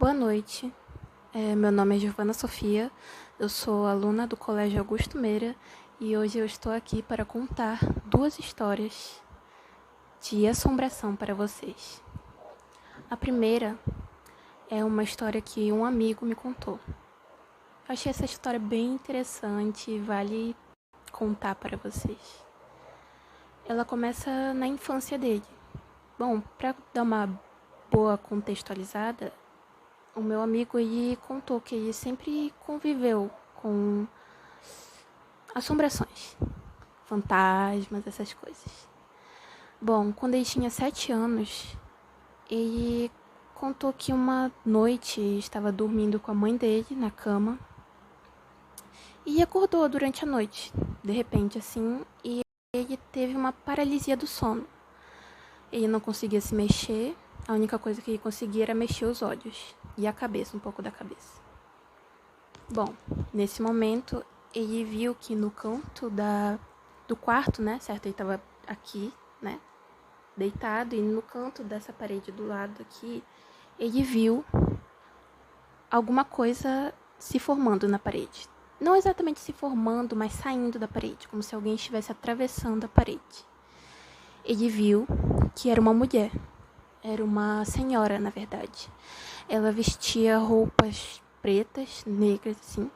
Boa noite, meu nome é Giovana Sofia, eu sou aluna do Colégio Augusto Meira e hoje eu estou aqui para contar duas histórias de assombração para vocês. A primeira é uma história que um amigo me contou. Eu achei essa história bem interessante e vale contar para vocês. Ela começa na infância dele. Bom, para dar uma boa contextualizada, o meu amigo ele contou que ele sempre conviveu com assombrações, fantasmas, essas coisas. Bom, quando ele tinha 7 anos, ele contou que uma noite estava dormindo com a mãe dele na cama e acordou durante a noite, de repente assim, e ele teve uma paralisia do sono. Ele não conseguia se mexer, a única coisa que ele conseguia era mexer os olhos e a cabeça, um pouco da cabeça. Bom, nesse momento, ele viu que no canto do quarto, né, certo? Ele estava aqui, né, deitado, e no canto dessa parede do lado aqui, ele viu alguma coisa se formando na parede. Não exatamente se formando, mas saindo da parede, como se alguém estivesse atravessando a parede. Ele viu que era uma mulher. Era uma senhora, na verdade. Ela vestia roupas pretas, negras, assim.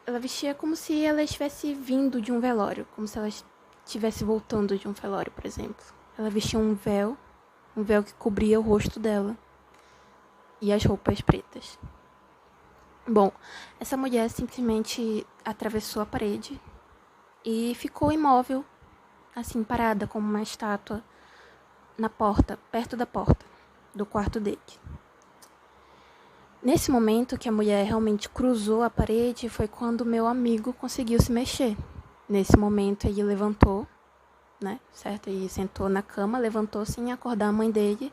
Ela vestia como se ela estivesse vindo de um velório, como se ela estivesse voltando de um velório, por exemplo. Ela vestia um véu que cobria o rosto dela e as roupas pretas. Bom, essa mulher simplesmente atravessou a parede e ficou imóvel, assim, parada como uma estátua na porta, perto da porta do quarto dele. Nesse momento que a mulher realmente cruzou a parede foi quando meu amigo conseguiu se mexer. Nesse momento ele levantou, né, certo? Ele sentou na cama, levantou sem acordar a mãe dele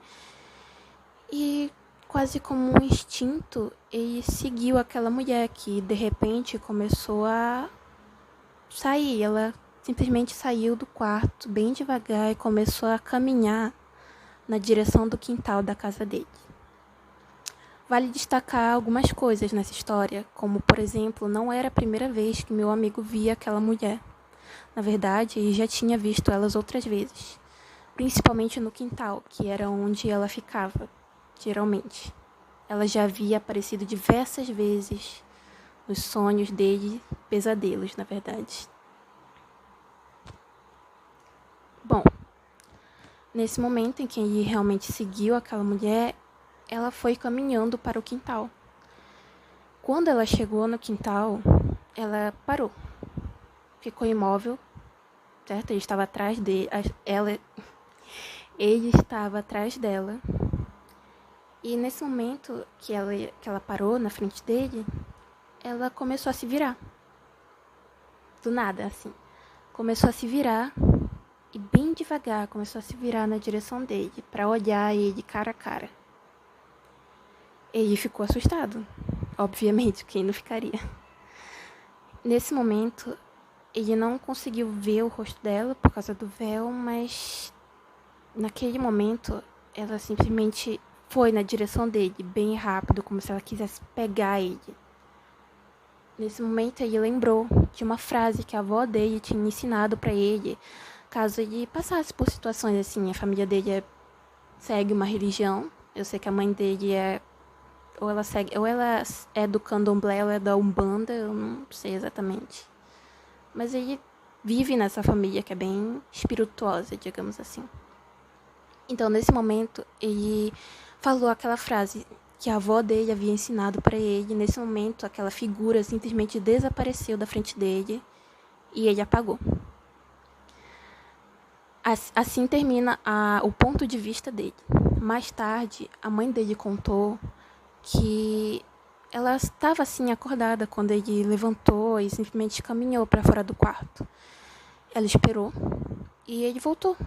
e quase como um instinto ele seguiu aquela mulher que de repente começou a sair. Ela simplesmente saiu do quarto bem devagar e começou a caminhar na direção do quintal da casa dele. Vale destacar algumas coisas nessa história, como, por exemplo, não era a primeira vez que meu amigo via aquela mulher. Na verdade, ele já tinha visto elas outras vezes, principalmente no quintal, que era onde ela ficava, geralmente. Ela já havia aparecido diversas vezes nos sonhos dele, pesadelos, na verdade. Bom, nesse momento em que ele realmente seguiu aquela mulher, ela foi caminhando para o quintal. Quando ela chegou no quintal, ela parou. Ficou imóvel, certo? Ele estava atrás dele, ele estava atrás dela. E nesse momento que ela parou na frente dele, ela começou a se virar. Do nada, assim. Começou a se virar e bem devagar começou a se virar na direção dele, para olhar ele cara a cara. Ele ficou assustado. Obviamente, quem não ficaria? Nesse momento, ele não conseguiu ver o rosto dela por causa do véu, mas naquele momento, ela simplesmente foi na direção dele, bem rápido, como se ela quisesse pegar ele. Nesse momento, ele lembrou de uma frase que a avó dele tinha ensinado para ele, caso ele passasse por situações assim. A família dele segue uma religião. Eu sei que a mãe dele ou ela é do candomblé, ou é da umbanda, eu não sei exatamente. Mas ele vive nessa família que é bem espirituosa, digamos assim. Então, nesse momento, ele falou aquela frase que a avó dele havia ensinado para ele. Nesse momento, aquela figura simplesmente desapareceu da frente dele e ele apagou. Assim termina o ponto de vista dele. Mais tarde, a mãe dele contou que ela estava assim acordada quando ele levantou e simplesmente caminhou para fora do quarto. Ela esperou e ele voltou.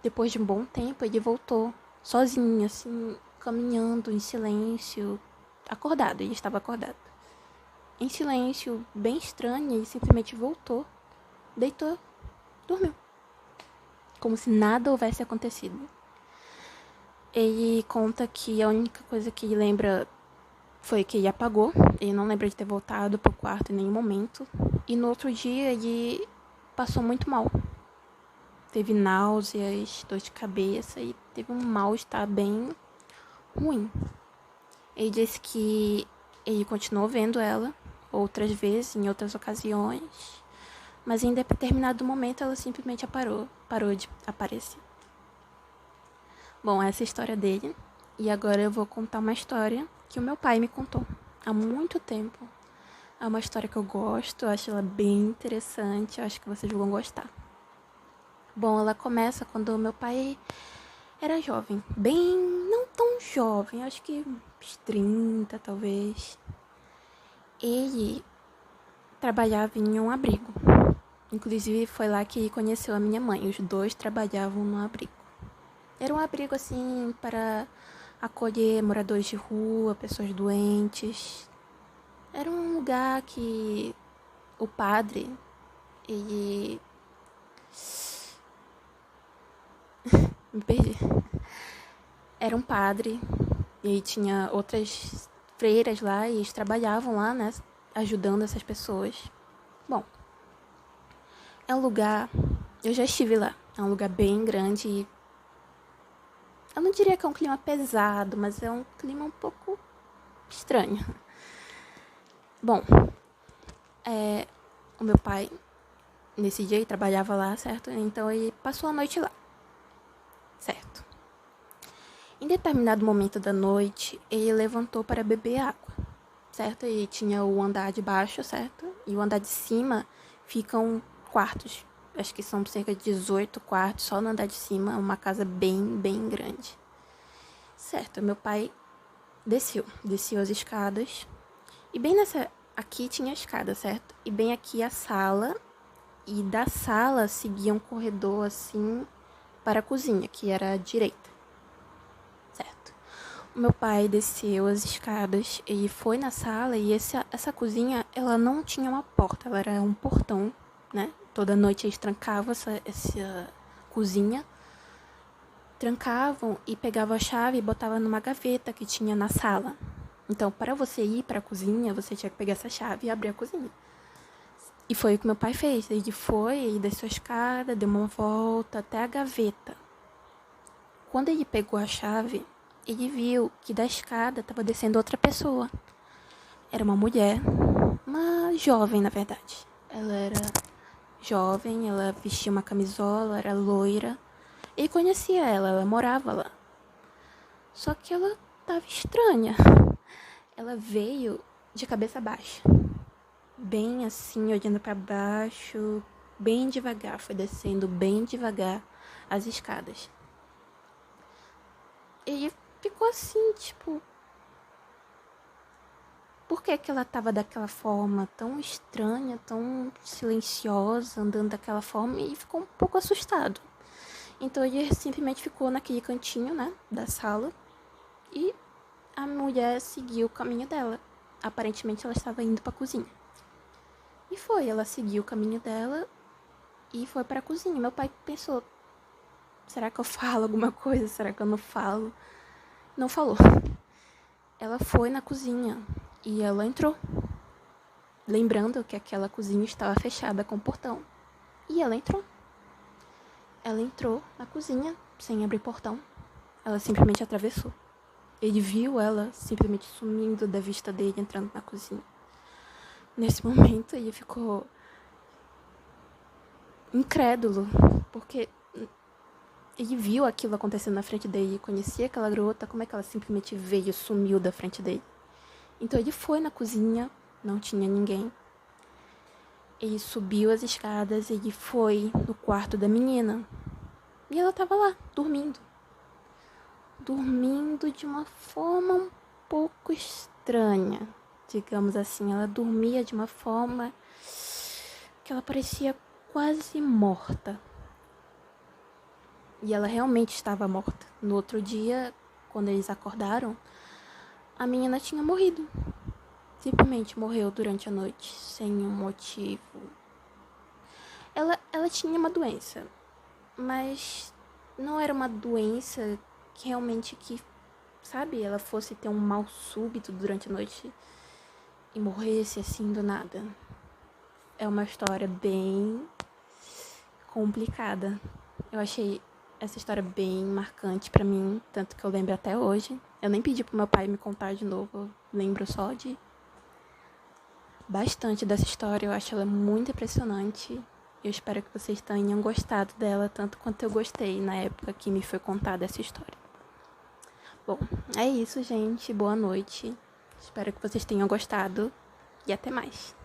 Depois de um bom tempo, ele voltou sozinho, assim, caminhando em silêncio, acordado. Ele estava acordado. Em silêncio, bem estranho, ele simplesmente voltou, deitou, dormiu. Como se nada houvesse acontecido. Ele conta que a única coisa que ele lembra foi que ele apagou. Ele não lembra de ter voltado pro quarto em nenhum momento. E no outro dia ele passou muito mal. Teve náuseas, dor de cabeça e teve um mal-estar bem ruim. Ele disse que ele continuou vendo ela outras vezes, em outras ocasiões, mas em determinado momento ela simplesmente parou de aparecer. Bom, essa é a história dele. E agora eu vou contar uma história que o meu pai me contou há muito tempo. É uma história que eu gosto, eu acho ela bem interessante, eu acho que vocês vão gostar. Bom, ela começa quando o meu pai era jovem. Bem, não tão jovem, acho que uns 30 talvez. Ele trabalhava em um abrigo. Inclusive foi lá que conheceu a minha mãe. Os dois trabalhavam no abrigo. Era um abrigo assim para acolher moradores de rua, pessoas doentes. Era um lugar que o padre, ele... Me perdi. Era um padre e aí tinha outras freiras lá e eles trabalhavam lá, né, ajudando essas pessoas. Bom, é um lugar... Eu já estive lá. É um lugar bem grande e... Eu não diria que é um clima pesado, mas é um clima um pouco estranho. Bom, o meu pai, nesse dia, ele trabalhava lá, certo? Então ele passou a noite lá, certo? Em determinado momento da noite, ele levantou para beber água, certo? E tinha o andar de baixo, certo? E o andar de cima ficam quartos. Acho que são cerca de 18 quartos só no andar de cima. É uma casa bem, bem grande. Certo, meu pai desceu as escadas. E bem nessa... Aqui tinha a escada, certo? E bem aqui a sala. E da sala seguia um corredor assim para a cozinha, que era à direita. Certo. O meu pai desceu as escadas e foi na sala e essa cozinha, ela não tinha uma porta, ela era um portão, né? Toda noite eles trancavam essa cozinha, trancavam e pegavam a chave e botavam numa gaveta que tinha na sala. Então, para você ir para a cozinha, você tinha que pegar essa chave e abrir a cozinha. E foi o que meu pai fez. Ele foi, ele desceu a escada, deu uma volta até a gaveta. Quando ele pegou a chave, ele viu que da escada estava descendo outra pessoa. Era uma mulher, uma jovem, na verdade. Ela era jovem, ela vestia uma camisola, era loira. Ele conhecia ela morava lá. Só que ela estava estranha. Ela veio de cabeça baixa. Bem assim, olhando para baixo, bem devagar. Foi descendo bem devagar as escadas. Ele ficou assim, tipo... Por que ela estava daquela forma tão estranha, tão silenciosa, andando daquela forma? E ficou um pouco assustado. Então ele simplesmente ficou naquele cantinho, né, da sala. E a mulher seguiu o caminho dela. Aparentemente ela estava indo para a cozinha. E foi, ela seguiu o caminho dela e foi para a cozinha. Meu pai pensou, será que eu falo alguma coisa? Será que eu não falo? Não falou. Ela foi na cozinha e ela entrou. Lembrando que aquela cozinha estava fechada com o portão. E ela entrou. Ela entrou na cozinha sem abrir portão. Ela simplesmente atravessou. Ele viu ela simplesmente sumindo da vista dele, entrando na cozinha. Nesse momento, ele ficou incrédulo, porque ele viu aquilo acontecendo na frente dele, conhecia aquela garota, como é que ela simplesmente veio e sumiu da frente dele? Então ele foi na cozinha, não tinha ninguém. Ele subiu as escadas, ele foi no quarto da menina. E ela estava lá, dormindo. Dormindo de uma forma um pouco estranha, digamos assim. Ela dormia de uma forma que ela parecia quase morta. E ela realmente estava morta. No outro dia, quando eles acordaram, a menina tinha morrido. Simplesmente morreu durante a noite, sem um motivo. Ela tinha uma doença, mas não era uma doença que realmente sabe, ela fosse ter um mal súbito durante a noite e morresse assim do nada. É uma história bem complicada. Eu achei essa história bem marcante pra mim, tanto que eu lembro até hoje. Eu nem pedi pro meu pai me contar de novo, eu lembro só de bastante dessa história. Eu acho ela muito impressionante. Eu espero que vocês tenham gostado dela tanto quanto eu gostei na época que me foi contada essa história. Bom, é isso, gente. Boa noite. Espero que vocês tenham gostado e até mais.